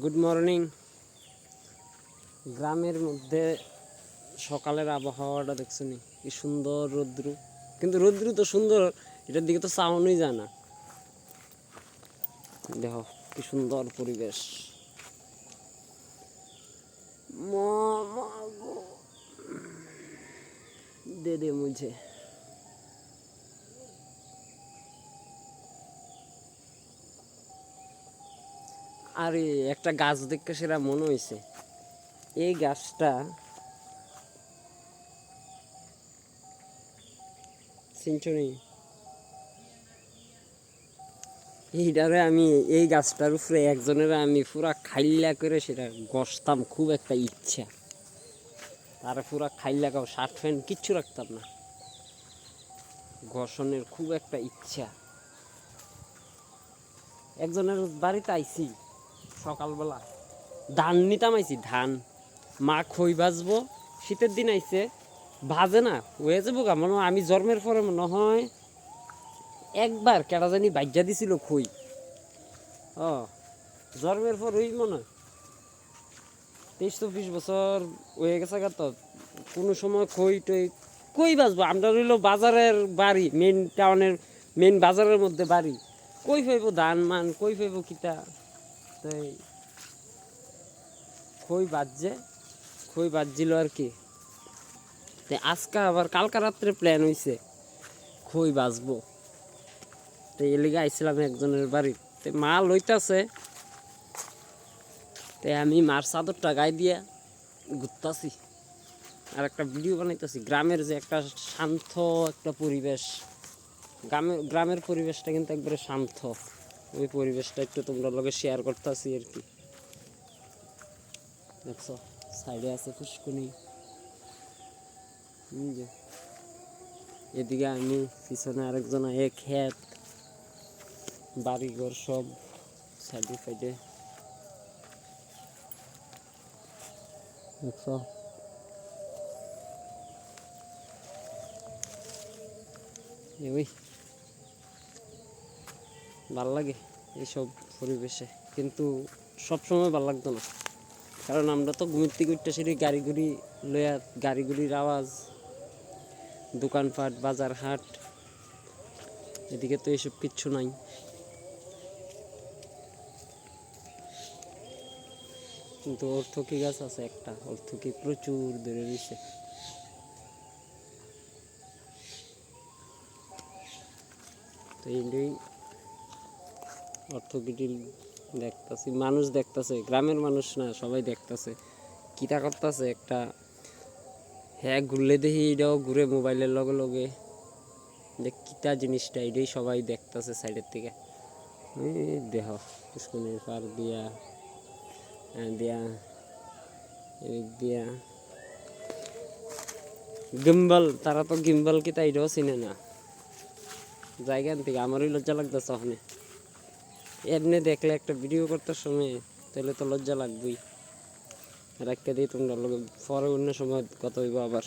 Good morning. গ্রামের মধ্যে সকালের আবহাওয়াটা দেখছো নি, কি সুন্দর রৌদ্র। কিন্তু রৌদ্র তো সুন্দর, এটার দিকে তো চাউনই যায় না। দেখো কি সুন্দর পরিবেশ। দে দে মুঝে। আর একটা গাছ দেখতে সেটা মনে হয়েছে, এই গাছটা সিঞ্চনি, এইটারে আমি এই গাছটার উপরে একজনের আমি পুরা খাইলা করে সেটা গসতাম, খুব একটা ইচ্ছা। তারা পুরা খাইলা খাও, শার্ট প্যান্ট কিচ্ছু রাখতাম না, ঘর্ষণের খুব একটা ইচ্ছা। একজনের বাড়িতে আইছি সকালবেলা, ধান নিতাম আইছি, ধান মা খই ভাজবো, শীতের দিন আইছে, ভাজে না হয়ে যাবো গা। মনে হয় আমি জন্মের পরে মনে হয় একবার কেটা জানি বাজ্যা দিছিল খই। ও জন্মের পর ওই মনে হয় 23-24 বছর হয়ে গেছে গা। তো কোনো সময় খই টই কই বাজবো, আমরা রইল বাজারের বাড়ি, মেন টাউনের মেন বাজারের মধ্যে বাড়ি, কই পাইব ধান মান, কই পাইব কিতা। তাই খই বাজছে, খই বাজছিল আর কি। তাই আজকে আবার কালকা রাত্রে প্ল্যান হয়েছে খই বাজবো। তো এর লিগে আইছিলাম একজনের বাড়ি, তো মা লইতাছে, তাই আমি মার চাদরটা গায়ে দিয়ে ঘুরতাছি আর একটা ভিডিও বানাইতেছি। গ্রামের যে একটা শান্ত একটা পরিবেশ, গ্রামের পরিবেশটা কিন্তু একবারে শান্ত, ওই পরিবেশটা একটু তোমরা লগে শেয়ার করতেছি আর কি। দেখছো সাইডে আছে পুষ্কুনি, যে এদিকে আমি, পিছনে আরেকজন, এক ক্ষেত, বাড়িঘর সব সাইডে সাইডে দেখছো। ওই ভাল লাগে এইসব পরিবেশে, কিন্তু সবসময় ভাল লাগতো না, কারণ আমরা তো ঘুমির থেকে উঠতে সেটি গাড়িগুড়ি লইয়া, গাড়িগুড়ির আওয়াজ, দোকানপাট, বাজার হাট, এদিকে তো এইসব কিচ্ছু নাই। কিন্তু অর্থকী গাছ আছে একটা, অর্থকী প্রচুর ধরে রয়েছে। তো এই অর্থকীটি দেখতেছি, মানুষ দেখতেছে, গ্রামের মানুষ না সবাই দেখতেছে, কিতা করতেছে একটা। হ্যাঁ ঘুরলে দেখি এটাও ঘুরে মোবাইলের লগে লগে, যে কিতা জিনিসটা এটাই সবাই দেখতেছে সাইডের থেকে। দেহ পুষ্করণীর পার দিয়া দিয়া এদিক দিয়া গিম্বল, তারা তো গিম্বল কি তাই এটাও চিনে না জায়গান থেকে। আমারই লজ্জা লাগতেছে ওখানে, এমনি দেখলে একটা ভিডিও করতে সময় তাহলে তো লজ্জা লাগবেই। রাখতে দিই তোমরা লোক, পরে অন্য সময় কত হইব আবার।